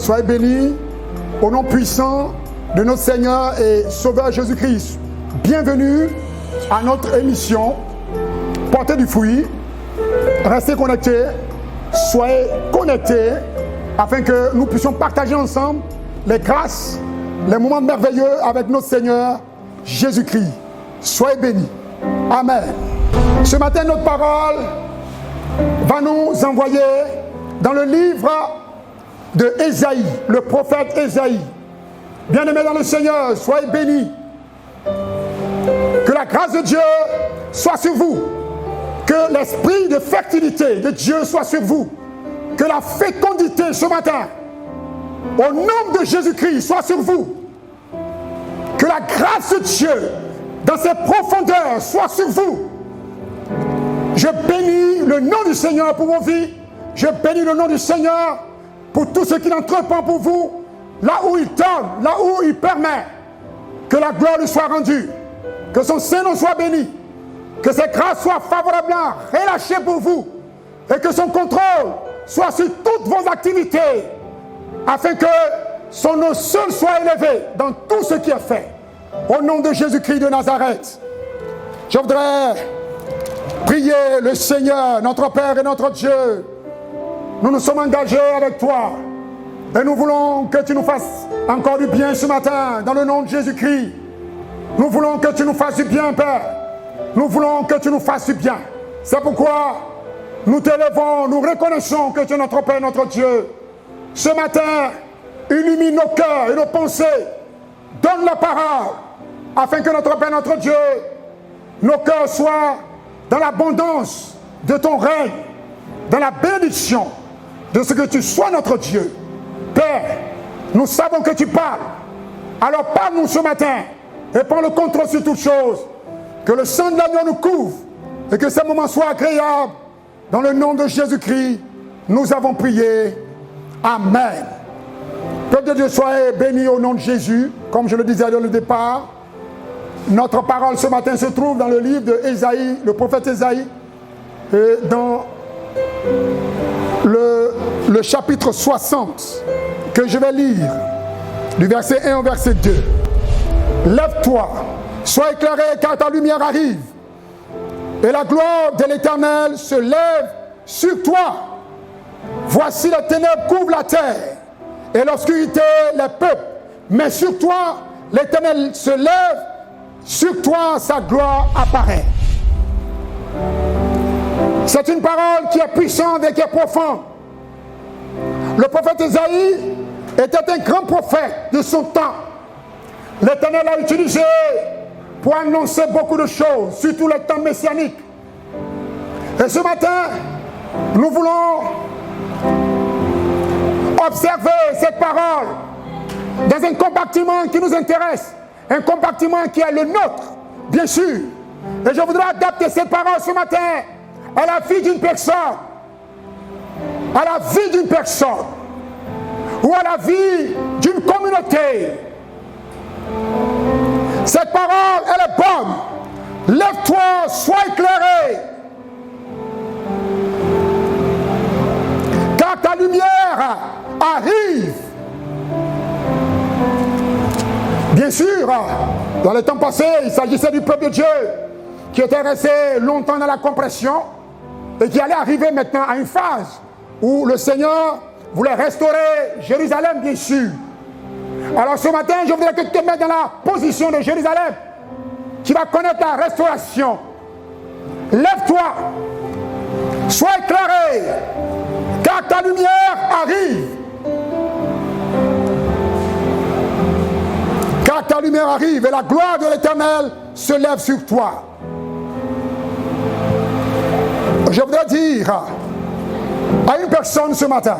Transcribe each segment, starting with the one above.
Soyez bénis au nom puissant de notre Seigneur et Sauveur Jésus-Christ. Bienvenue à notre émission Portez du fruit. Restez connectés, soyez connectés afin que nous puissions partager ensemble les grâces, les moments merveilleux avec notre Seigneur Jésus-Christ. Soyez bénis. Amen. Ce matin, notre parole va nous envoyer dans le livre de Ésaïe, le prophète Ésaïe. Bien-aimés dans le Seigneur, soyez bénis. Que la grâce de Dieu soit sur vous. Que l'esprit de fertilité de Dieu soit sur vous. Que la fécondité ce matin, au nom de Jésus-Christ, soit sur vous. Que la grâce de Dieu, dans ses profondeurs, soit sur vous. Je bénis le nom du Seigneur pour vos vies. Je bénis le nom du Seigneur pour tout ce qu'il entreprend pour vous. Là où il donne, là où il permet. Que la gloire lui soit rendue. Que son Saint-Nom soit béni. Que ses grâces soient favorablement relâchées pour vous. Et que son contrôle soit sur toutes vos activités. Afin que son nom seul soit élevé dans tout ce qui est fait. Au nom de Jésus-Christ de Nazareth. Je voudrais prier le Seigneur, notre Père et notre Dieu. Nous nous sommes engagés avec toi. Et nous voulons que tu nous fasses encore du bien ce matin, dans le nom de Jésus-Christ. Nous voulons que tu nous fasses du bien, Père. Nous voulons que tu nous fasses du bien. C'est pourquoi nous t'élevons, nous reconnaissons que tu es notre Père, notre Dieu. Ce matin, illumine nos cœurs et nos pensées. Donne la parole, afin que notre Père, notre Dieu, nos cœurs soient dans l'abondance de ton règne, dans la bénédiction de ce que tu sois notre Dieu. Père, nous savons que tu parles. Alors parle-nous ce matin et prends le contrôle sur toutes choses. Que le sang de l'agneau nous couvre et que ces moments soient agréables. Dans le nom de Jésus-Christ, nous avons prié. Amen. Peuple de Dieu, soyez bénis au nom de Jésus. Comme je le disais dans le départ, notre parole ce matin se trouve dans le livre de Ésaïe, le prophète Ésaïe, et dans le chapitre 60, que je vais lire, du verset 1 au verset 2. Lève-toi, sois éclairé, car ta lumière arrive, et la gloire de l'Éternel se lève sur toi. Voici les ténèbres couvrent la terre, et l'obscurité les peuples. Mais sur toi, l'Éternel se lève, sur toi sa gloire apparaît. C'est une parole qui est puissante et qui est profonde. Le prophète Ésaïe était un grand prophète de son temps. L'Éternel l'a utilisé pour annoncer beaucoup de choses, surtout les temps messianiques. Et ce matin, nous voulons observer cette parole dans un compartiment qui nous intéresse, un compartiment qui est le nôtre, bien sûr. Et je voudrais adapter cette parole ce matin à la vie d'une personne, à la vie d'une personne, ou à la vie d'une communauté. Cette parole, elle est bonne. Lève-toi, sois éclairé. Car ta lumière arrive. Bien sûr, dans les temps passés, il s'agissait du peuple de Dieu qui était resté longtemps dans la compression et qui allait arriver maintenant à une phase où le Seigneur voulait restaurer Jérusalem, bien sûr. Alors ce matin, je voudrais que tu te mettes dans la position de Jérusalem qui va connaître la restauration. Lève-toi, sois éclairé, car ta lumière arrive. Car ta lumière arrive et la gloire de l'Éternel se lève sur toi. Je voudrais dire à une personne ce matin,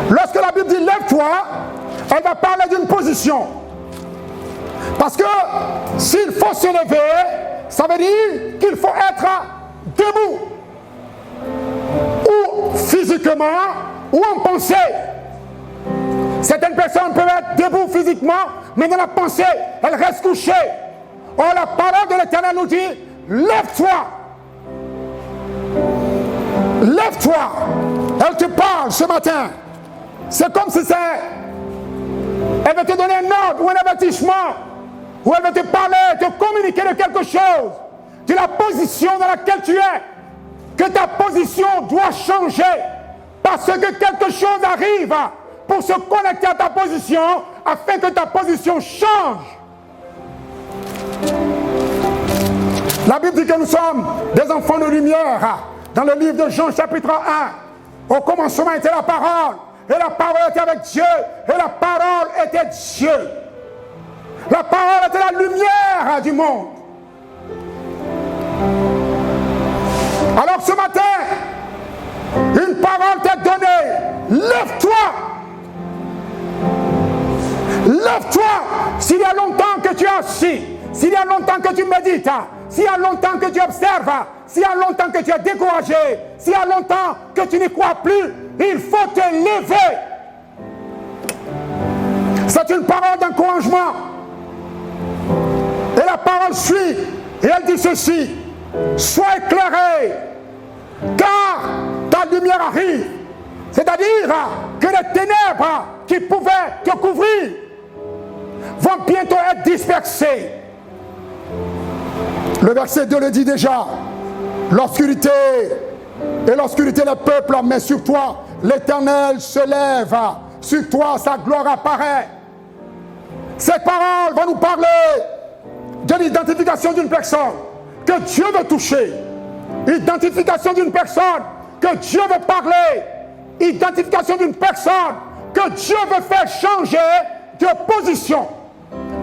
lorsque la Bible dit lève-toi, elle va parler d'une position. Parce que s'il faut se lever, ça veut dire qu'il faut être debout. Ou physiquement, ou en pensée. Certaines personnes peuvent être debout physiquement, mais dans la pensée, elles restent couchées. Or, la parole de l'Éternel nous dit, lève-toi. Lève-toi. Elle te parle ce matin. C'est comme si elle veut te donner un ordre ou un avertissement, ou elle veut te parler, te communiquer de quelque chose, de la position dans laquelle tu es, que ta position doit changer, parce que quelque chose arrive pour se connecter à ta position, afin que ta position change. La Bible dit que nous sommes des enfants de lumière. Dans le livre de Jean chapitre 1, au commencement était la parole, et la parole était avec Dieu, et la parole était Dieu. La parole était la lumière du monde. Alors ce matin, une parole t'est donnée. Lève-toi. Lève-toi. S'il y a longtemps que tu es assis, s'il y a longtemps que tu médites, s'il y a longtemps que tu observes, s'il y a longtemps que tu es découragé, s'il y a longtemps que tu n'y crois plus, il faut te lever. C'est une parole d'encouragement. Et la parole suit, et elle dit ceci: sois éclairé, car ta lumière arrive. C'est-à-dire que les ténèbres qui pouvaient te couvrir vont bientôt être dispersées. Le verset 2 le dit déjà. L'obscurité et l'obscurité des peuples, mais sur toi l'Éternel se lève, sur toi sa gloire apparaît. Cette parole va nous parler de l'identification d'une personne que Dieu veut toucher, identification d'une personne que Dieu veut parler, identification d'une personne que Dieu veut faire changer de position.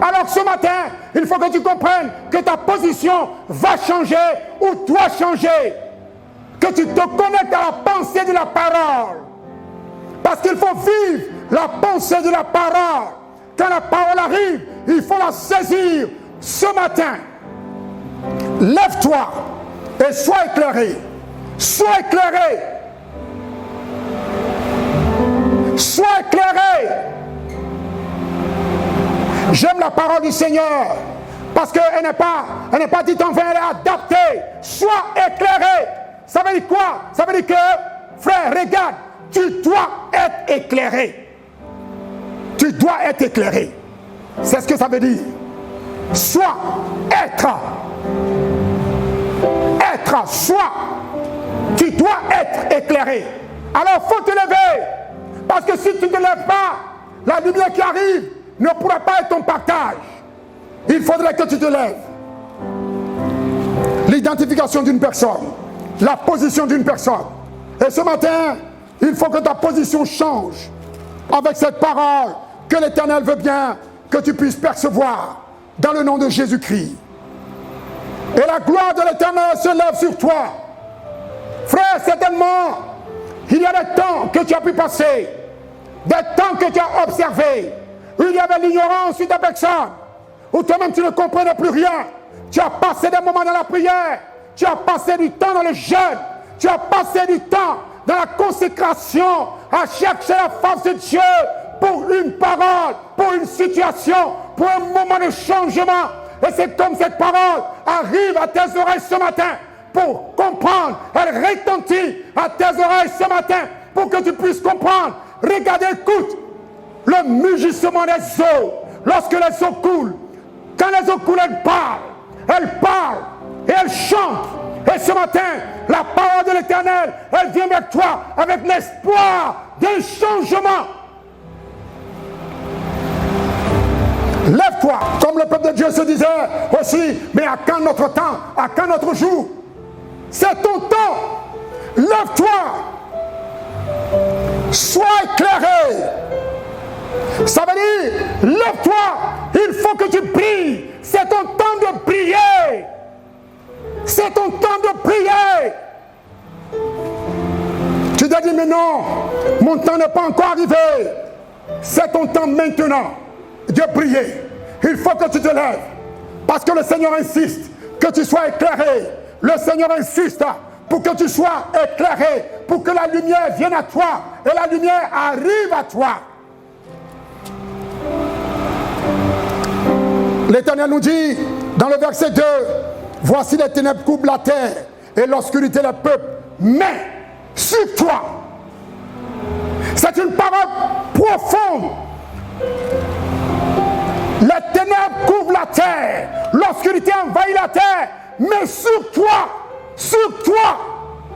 Alors ce matin, il faut que tu comprennes que ta position va changer ou doit changer. Que tu te connectes à la pensée de la parole. Parce qu'il faut vivre la pensée de la parole. Quand la parole arrive, il faut la saisir. Ce matin, lève-toi et sois éclairé. Sois éclairé. Sois éclairé. J'aime la parole du Seigneur parce qu'elle n'est pas dite en vain, elle est adaptée. Sois éclairé. Ça veut dire quoi? Ça veut dire que, frère, regarde, tu dois être éclairé. Tu dois être éclairé. C'est ce que ça veut dire. Sois, être. Être, sois. Tu dois être éclairé. Alors, il faut te lever. Parce que si tu ne te lèves pas, la lumière qui arrive ne pourra pas être ton partage. Il faudrait que tu te lèves. L'identification d'une personne, la position d'une personne. Et ce matin, il faut que ta position change avec cette parole que l'Éternel veut bien que tu puisses percevoir dans le nom de Jésus-Christ. Et la gloire de l'Éternel se lève sur toi. Frère, certainement, il y a des temps que tu as pu passer, des temps que tu as observé, où il y avait l'ignorance sur ta personne, où toi-même tu ne comprenais plus rien. Tu as passé des moments dans la prière, tu as passé du temps dans le jeûne, tu as passé du temps dans la consécration, à chercher la face de Dieu pour une parole, pour une situation, pour un moment de changement. Et c'est comme cette parole arrive à tes oreilles ce matin pour comprendre. Elle retentit à tes oreilles ce matin pour que tu puisses comprendre. Regarde, écoute le mugissement des eaux. Lorsque les eaux coulent, quand les eaux coulent, elles parlent et elles chantent. Et ce matin, la parole de l'Éternel, elle vient vers toi avec l'espoir d'un changement. Lève-toi, comme le peuple de Dieu se disait aussi, mais à quand notre temps, à quand notre jour? C'est ton temps. Lève-toi. Sois éclairé. Ça veut dire, lève-toi. Il faut que tu pries. C'est ton temps de prier. C'est ton temps de prier. Tu te dis, mais non, mon temps n'est pas encore arrivé. C'est ton temps maintenant de prier. Il faut que tu te lèves. Parce que le Seigneur insiste que tu sois éclairé. Le Seigneur insiste pour que tu sois éclairé, pour que la lumière vienne à toi et la lumière arrive à toi. L'Éternel nous dit dans le verset 2, voici les ténèbres couvrent la terre et l'obscurité le peuple, mais sur toi. C'est une parole profonde. Les ténèbres couvrent la terre. L'obscurité envahit la terre. Mais sur toi,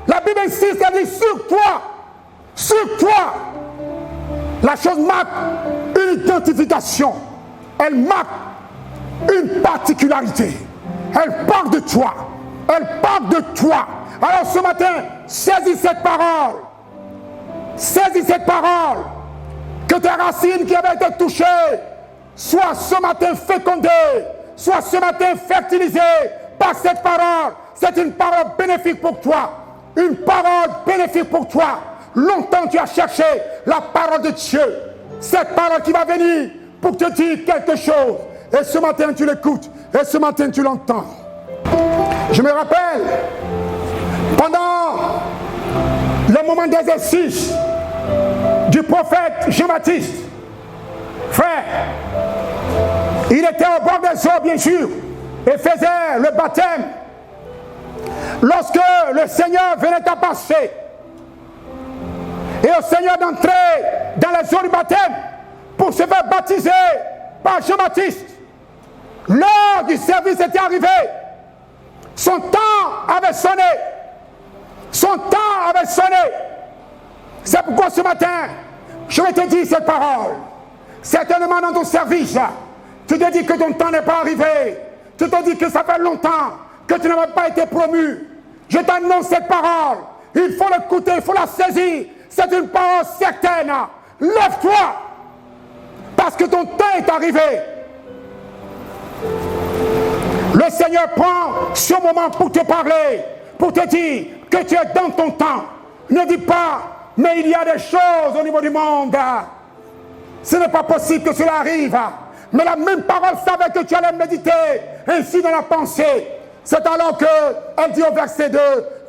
la Bible insiste, elle dit sur toi, la chose marque une identification. Elle marque une particularité. Elle parle de toi. Elle parle de toi. Alors ce matin, saisis cette parole. Saisis cette parole. Que tes racines qui avaient été touchées soient ce matin fécondées, soient ce matin fertilisées par cette parole. C'est une parole bénéfique pour toi. Une parole bénéfique pour toi. Longtemps tu as cherché la parole de Dieu. Cette parole qui va venir pour te dire quelque chose. Et ce matin tu l'écoutes. Et ce matin tu l'entends. Je me rappelle, pendant le moment d'exercice du prophète Jean-Baptiste, frère, il était au bord des eaux bien sûr et faisait le baptême. Lorsque le Seigneur venait à passer et au Seigneur d'entrer dans les eaux du baptême pour se faire baptiser par Jean-Baptiste, l'heure du service était arrivée. Son temps avait sonné. Son temps avait sonné. C'est pourquoi ce matin, je vais te dire cette parole. Certainement dans ton service, tu te dis que ton temps n'est pas arrivé. Tu te dis que ça fait longtemps que tu n'avais pas été promu. Je t'annonce cette parole. Il faut l'écouter, il faut la saisir. C'est une parole certaine. Lève-toi. Parce que ton temps est arrivé. Le Seigneur prend ce moment pour te parler, pour te dire que tu es dans ton temps. Ne dis pas, mais il y a des choses au niveau du monde. Ce n'est pas possible que cela arrive. Mais la même parole savait que tu allais méditer ainsi dans la pensée. C'est alors qu'elle dit au verset 2,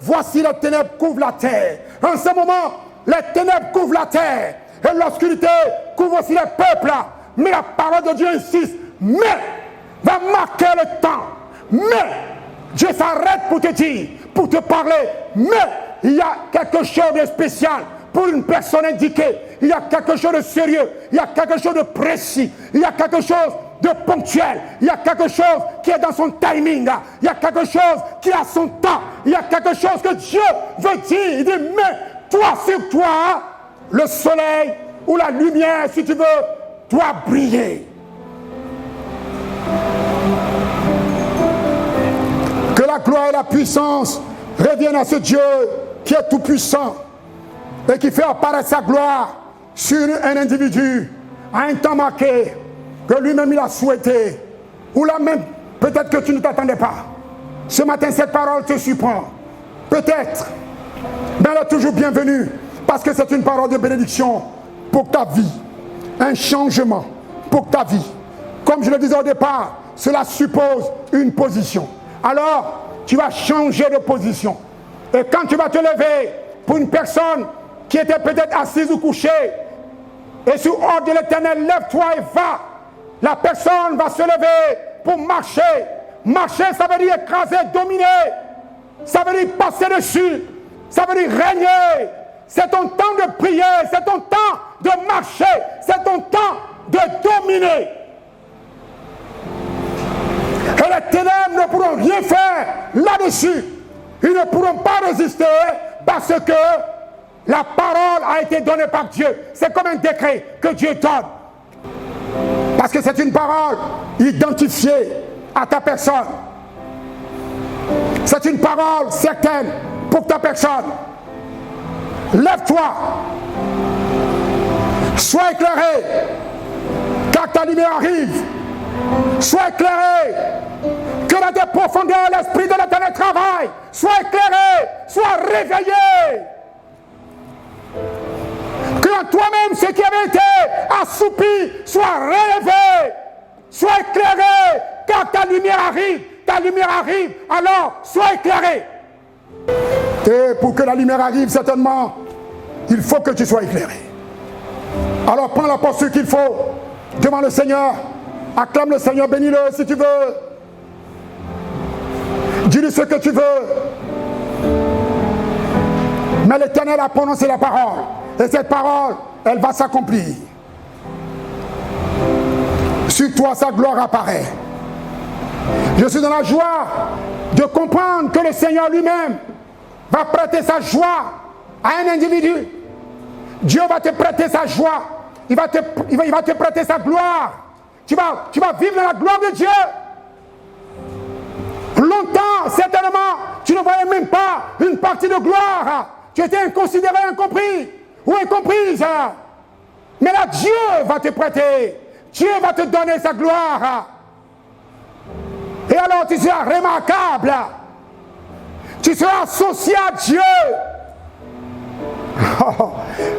voici les ténèbres couvrent la terre. En ce moment, les ténèbres couvrent la terre. Et l'obscurité couvre aussi les peuples. Mais la parole de Dieu insiste, mais va marquer le temps. Mais Dieu s'arrête pour te dire, pour te parler, mais il y a quelque chose de spécial pour une personne indiquée. Il y a quelque chose de sérieux, il y a quelque chose de précis, il y a quelque chose de ponctuel, il y a quelque chose qui est dans son timing, il y a quelque chose qui a son temps, il y a quelque chose que Dieu veut dire. Il dit, mais toi sur toi, le soleil ou la lumière, si tu veux, doit briller. Que la gloire et la puissance reviennent à ce Dieu qui est tout puissant et qui fait apparaître sa gloire sur un individu à un temps marqué que lui-même il a souhaité, ou là même peut-être que tu ne t'attendais pas. Ce matin cette parole te surprend, peut-être, mais elle est toujours bienvenue parce que c'est une parole de bénédiction pour ta vie, un changement pour ta vie. Comme je le disais au départ, cela suppose une position. Alors, tu vas changer de position. Et quand tu vas te lever pour une personne qui était peut-être assise ou couchée, et sous ordre de l'Éternel, lève-toi et va. La personne va se lever pour marcher. Marcher, ça veut dire écraser, dominer. Ça veut dire passer dessus. Ça veut dire régner. C'est ton temps de prier. C'est ton temps de marcher. C'est ton temps de dominer. Et les ténèbres ne pourront rien faire là-dessus. Ils ne pourront pas résister parce que la parole a été donnée par Dieu. C'est comme un décret que Dieu donne. Parce que c'est une parole identifiée à ta personne. C'est une parole certaine pour ta personne. Lève-toi. Sois éclairé. Car ta lumière arrive. Sois éclairé. Que dans tes profondeurs l'Esprit de l'Éternel travaille. Sois éclairé. Sois réveillé. Que en toi-même ce qui avait été assoupi soit relevé. Sois éclairé. Car ta lumière arrive. Ta lumière arrive. Alors sois éclairé. Et pour que la lumière arrive, certainement, il faut que tu sois éclairé. Alors prends la posture qu'il faut devant le Seigneur. Acclame le Seigneur, bénis-le si tu veux. Dis-lui ce que tu veux. Mais l'Éternel a prononcé la parole. Et cette parole elle va s'accomplir. Sur toi, sa gloire apparaît. Je suis dans la joie de comprendre que le Seigneur lui-même va prêter sa joie à un individu. Dieu va te prêter sa joie. Il va te prêter sa gloire. Tu vas vivre dans la gloire de Dieu. Longtemps, certainement, tu ne voyais même pas une partie de gloire. Tu étais inconsidéré, incompris ou incomprise. Mais là, Dieu va te prêter. Dieu va te donner sa gloire. Et alors tu seras remarquable. Tu seras associé à Dieu.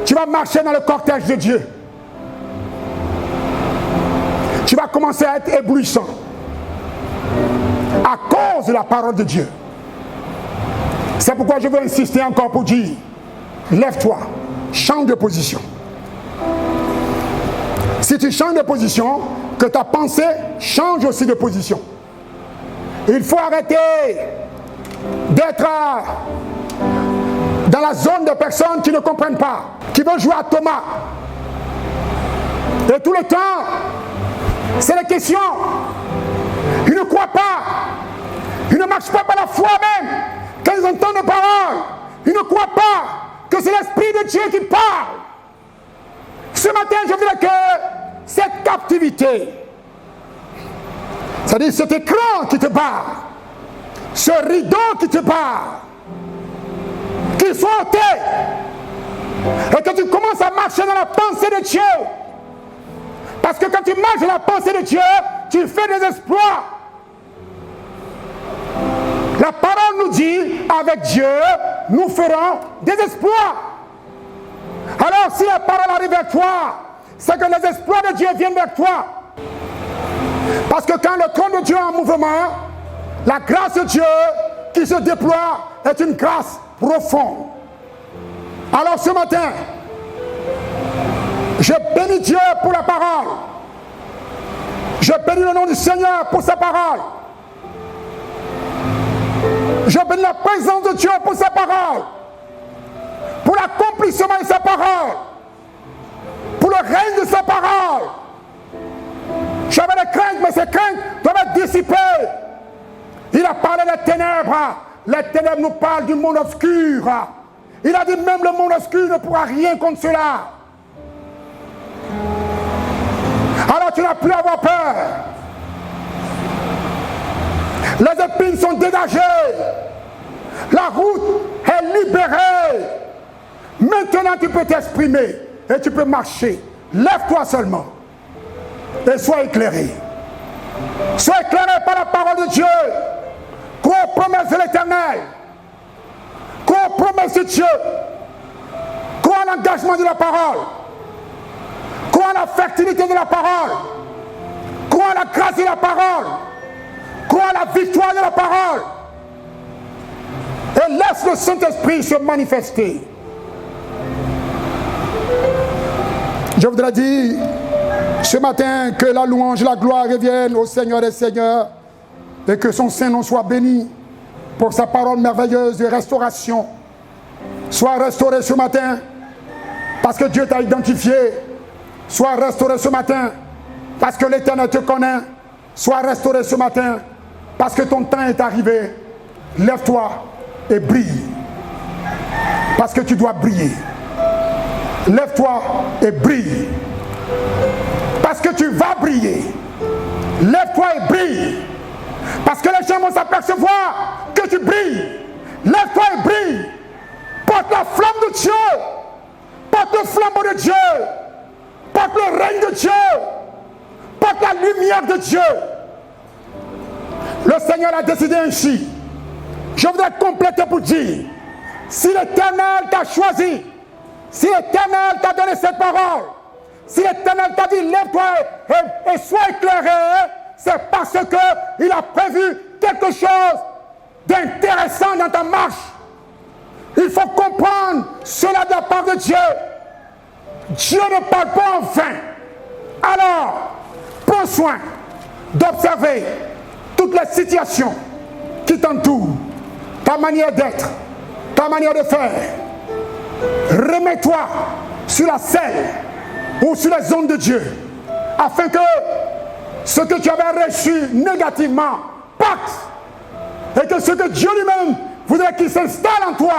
Tu vas marcher dans le cortège de Dieu. Tu vas commencer à être éblouissant à cause de la parole de Dieu. C'est pourquoi je veux insister encore pour dire, lève-toi, change de position. Si tu changes de position, que ta pensée change aussi de position. Il faut arrêter d'être dans la zone de personnes qui ne comprennent pas, qui veulent jouer à Thomas. Et tout le temps, c'est la question. Ils ne croient pas. Ils ne marchent pas par la foi même. Quand ils entendent les paroles, ils ne croient pas que c'est l'Esprit de Dieu qui parle. Ce matin, je voudrais que cette captivité, c'est-à-dire cet écran qui te barre, ce rideau qui te barre, qu'il soit ôté et que tu commences à marcher dans la pensée de Dieu. Parce que quand tu marches dans la pensée de Dieu, tu fais des exploits. La parole nous dit, avec Dieu, nous ferons des exploits. Alors si la parole arrive vers toi, c'est que les exploits de Dieu viennent vers toi. Parce que quand le trône de Dieu est en mouvement, la grâce de Dieu qui se déploie est une grâce profonde. Alors ce matin, je bénis Dieu pour la parole. Je bénis le nom du Seigneur pour sa parole. Je bénis la présence de Dieu pour sa parole. Pour l'accomplissement de sa parole. Pour le règne de sa parole. J'avais des craintes, mais ces craintes doivent être dissipées. Il a parlé des ténèbres. Les ténèbres nous parlent du monde obscur. Il a dit même le monde obscur ne pourra rien contre cela. Alors tu n'as plus à avoir peur. Les épines sont dégagées. La route est libérée. Maintenant tu peux t'exprimer et tu peux marcher. Lève-toi seulement et sois éclairé. Sois éclairé par la parole de Dieu. Crois aux promesses de l'Éternel. Crois aux promesses de Dieu. Crois à l'engagement de la parole. Crois à la fertilité de la parole. Crois à la grâce de la parole. Crois à la victoire de la parole. Et laisse le Saint-Esprit se manifester. Je voudrais dire ce matin que la louange et la gloire reviennent au Seigneur des Seigneurs et que son Saint-Nom soit béni pour sa parole merveilleuse de restauration. Sois restauré ce matin parce que Dieu t'a identifié. Sois restauré ce matin parce que l'Éternel te connaît. Sois restauré ce matin parce que ton temps est arrivé. Lève-toi et brille. Parce que tu dois briller. Lève-toi et brille. Parce que tu vas briller. Lève-toi et brille. Parce que les gens vont s'apercevoir que tu brilles. Lève-toi et brille. Porte la flamme de Dieu. Porte le flambeau de Dieu. Porte le règne de Dieu. Porte la lumière de Dieu. Le Seigneur a décidé ainsi. Je voudrais compléter pour dire, si l'Éternel t'a choisi, si l'Éternel t'a donné cette parole, si l'Éternel t'a dit lève-toi et sois éclairé, c'est parce qu'il a prévu quelque chose d'intéressant dans ta marche. Il faut comprendre cela de la part de Dieu. Dieu ne parle pas en vain. Alors, prends soin d'observer toutes les situations qui t'entourent, ta manière d'être, ta manière de faire. Remets-toi sur la scène ou sur les ondes de Dieu, afin que ce que tu avais reçu négativement parte, et que ce que Dieu lui-même voudrait qu'il s'installe en toi,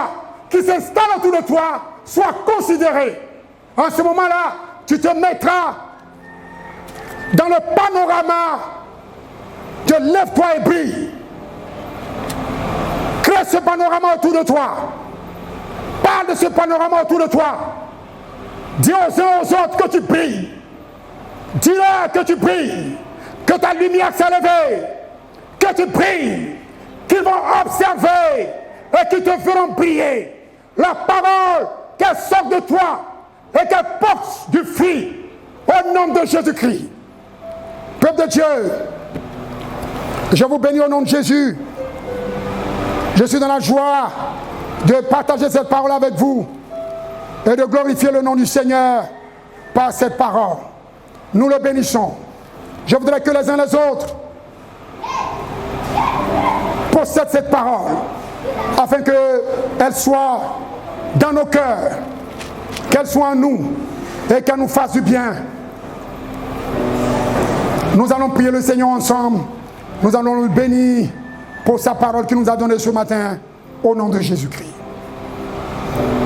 qu'il s'installe autour de toi, soit considéré. En ce moment-là, tu te mettras dans le panorama de lève-toi et brille. Crée ce panorama autour de toi. Parle de ce panorama autour de toi. Dis aux uns aux autres que tu brilles. Dis-leur que tu brilles, que ta lumière s'est levée, que tu brilles, qu'ils vont observer et qu'ils te feront briller. La parole qu'elle sort de toi et qu'elle porte du fruit au nom de Jésus-Christ. Peuple de Dieu, je vous bénis au nom de Jésus. Je suis dans la joie de partager cette parole avec vous et de glorifier le nom du Seigneur par cette parole. Nous le bénissons. Je voudrais que les uns les autres possèdent cette parole afin qu'elle soit dans nos cœurs, qu'elle soit en nous et qu'elle nous fasse du bien. Nous allons prier le Seigneur ensemble. Nous allons le bénir pour sa parole qu'il nous a donnée ce matin au nom de Jésus-Christ.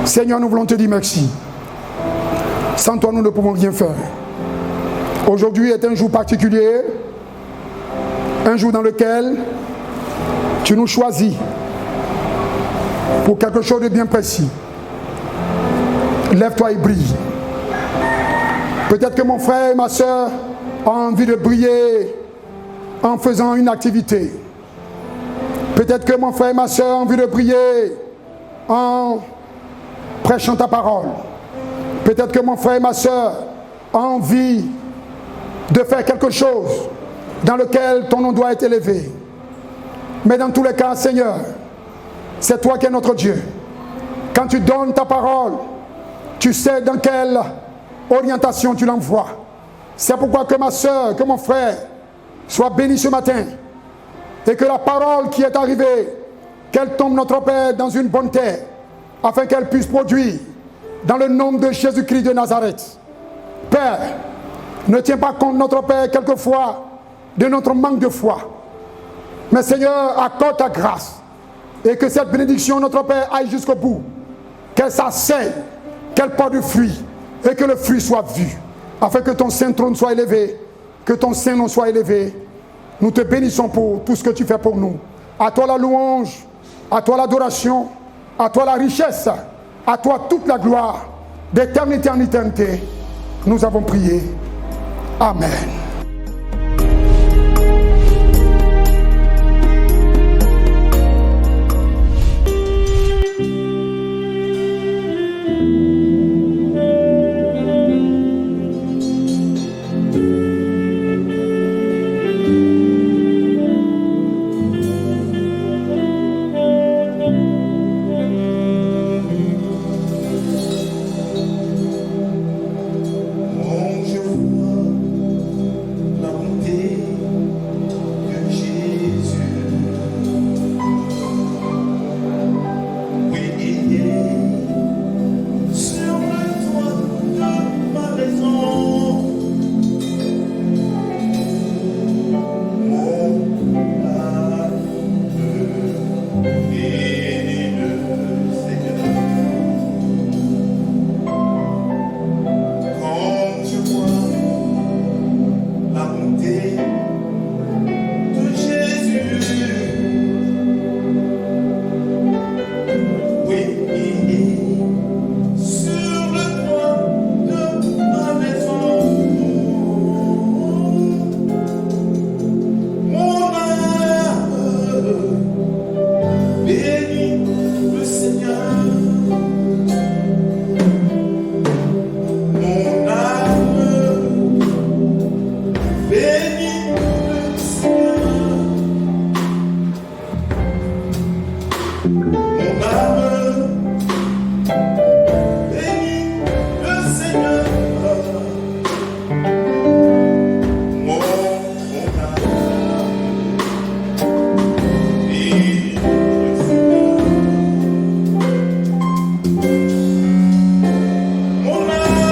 Seigneur, nous voulons te dire merci. Sans toi, nous ne pouvons rien faire. Aujourd'hui est un jour particulier, un jour dans lequel tu nous choisis pour quelque chose de bien précis. Lève-toi et brille. Peut-être que mon frère et ma soeur ont envie de briller en faisant une activité. Peut-être que mon frère et ma soeur ont envie de briller en prêchant ta parole. Peut-être que mon frère et ma soeur ont envie de faire quelque chose dans lequel ton nom doit être élevé. Mais dans tous les cas, Seigneur, c'est toi qui es notre Dieu. Quand tu donnes ta parole, tu sais dans quelle orientation tu l'envoies. C'est pourquoi que ma soeur, que mon frère soient bénis ce matin et que la parole qui est arrivée, qu'elle tombe notre Père dans une bonne terre afin qu'elle puisse produire dans le nom de Jésus-Christ de Nazareth. Père, ne tiens pas compte, notre Père, quelquefois, de notre manque de foi. Mais Seigneur, accorde ta grâce et que cette bénédiction, notre Père, aille jusqu'au bout. Qu'elle s'asseye, qu'elle porte du fruit et que le fruit soit vu. Afin que ton saint trône soit élevé, que ton saint nom soit élevé. Nous te bénissons pour tout ce que tu fais pour nous. À toi la louange, à toi l'adoration, à toi la richesse, à toi toute la gloire, d'éternité en éternité. Nous avons prié. Amen. Mon âme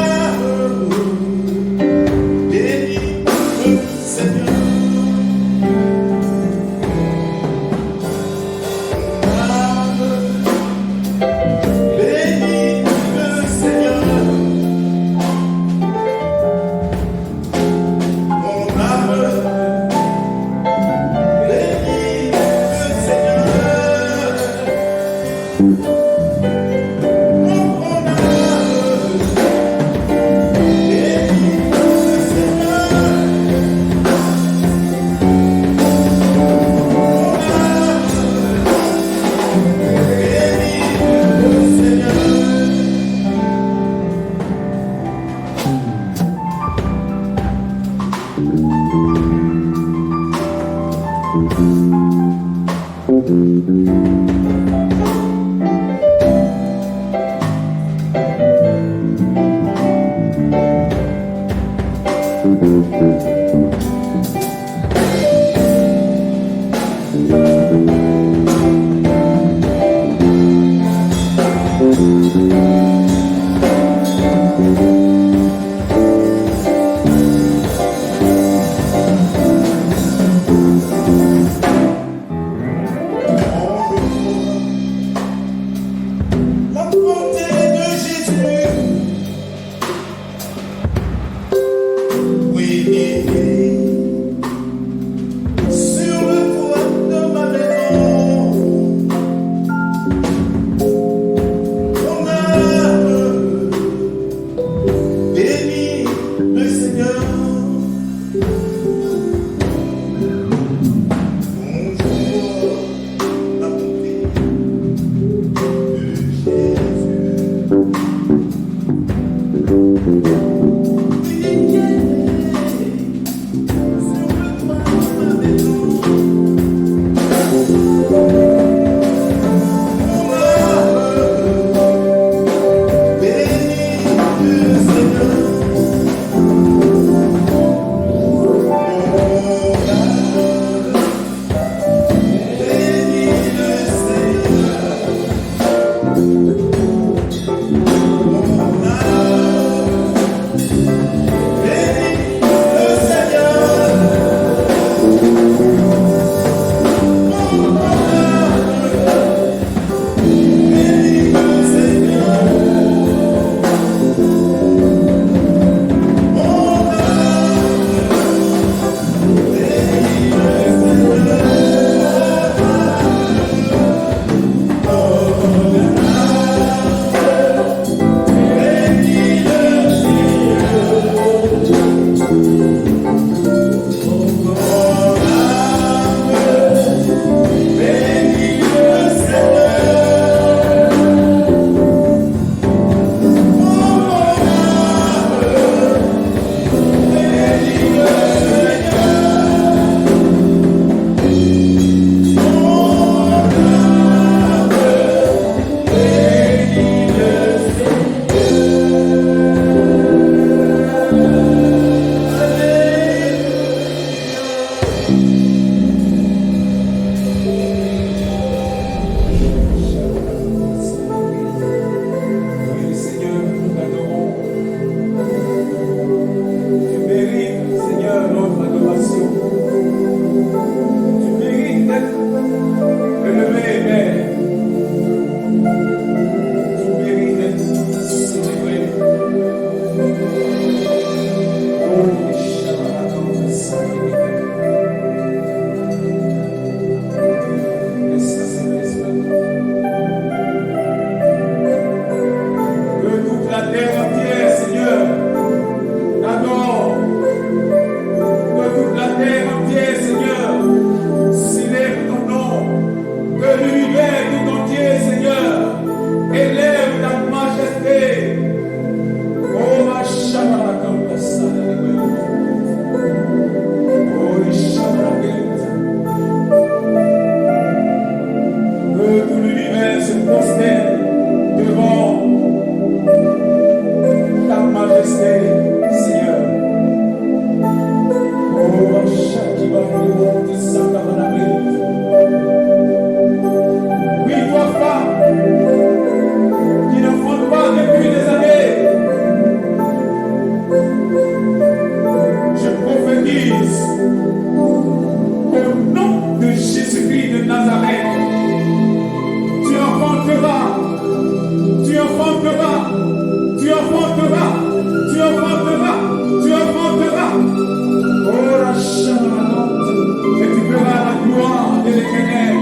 Et tu verras la gloire de l'Éternel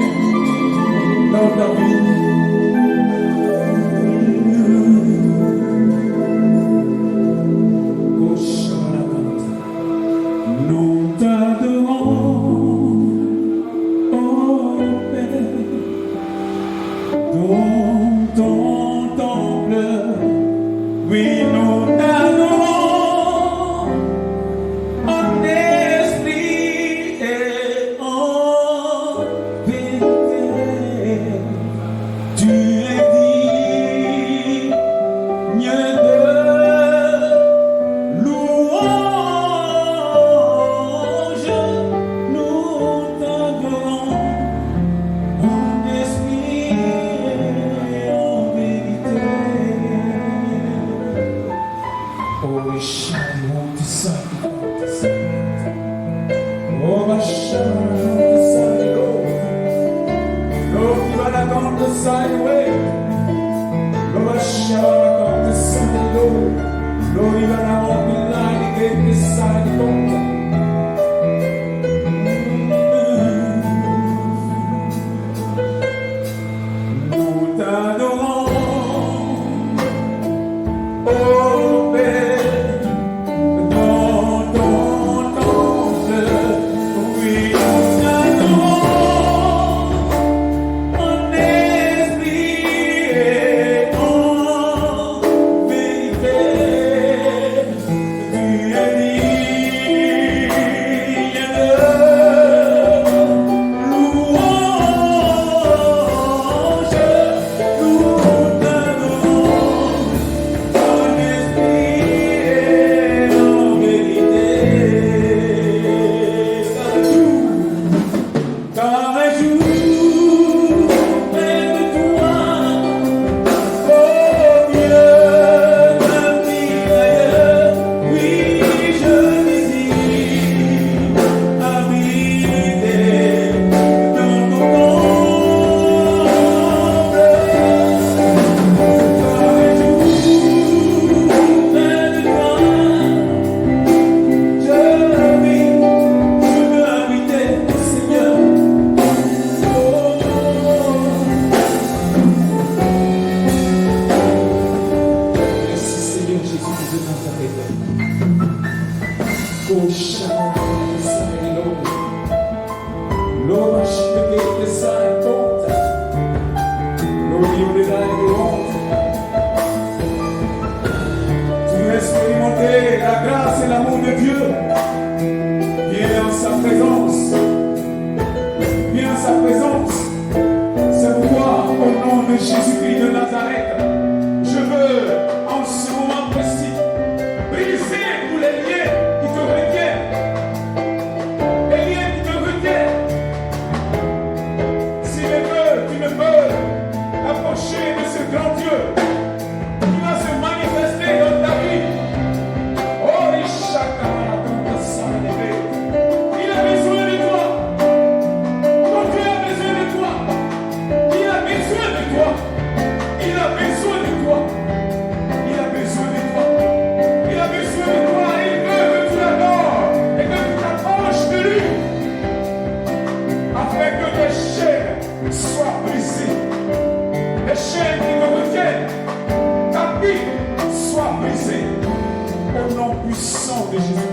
dans ta vie. Dans ton temple, oui, nous t'adorons en esprit et en vérité. Tu es digne de louange, nous t'adorons en esprit et en vérité. Oh, we shine on the sun, oh, my shine on the sun, Lord, you are not on the side way. Lord, my shine on the sun, Lord, you are not on the line again, this side, Lord. Nous t'adorons, oh Père, dans ton temple, oui, nous t'adorons en esprit et en vérité. Tu es digne de louange, nous t'adorons en esprit et en vérité. Car un jour près de toi, oh Dieu de mille, oui, je désire habiter dans ton temple. Car un jour près de toi, je veux habiter, Seigneur. Merci Seigneur Jésus de Nazareth. Oh Shabbat Shalom. Lord, I should get the side thought. Lord, you did I go on. Tu as expérimenté la grâce et l'amour de Dieu. Viens en sa présence. Viens en sa présence. C'est pourquoi, au nom de Jésus-Christ de Nazareth, je veux, en ce moment précis, briser tous les liens qui te retiennent. Les liens qui te retiennent. Si tu ne peux approcher de ce grand Dieu qui va se manifester dans ta vie. Oh, Ishaka, il a besoin de toi. Ton Dieu a besoin de toi. Il a besoin de toi. Il a besoin de toi. Il a besoin de toi. Il a besoin de toi. Il veut que tu l'adores et que tu t'approches de lui afin que tes chaînes soient brisées. Les chaînes qui te retiennent, ta vie soit brisée au nom puissant de Jésus.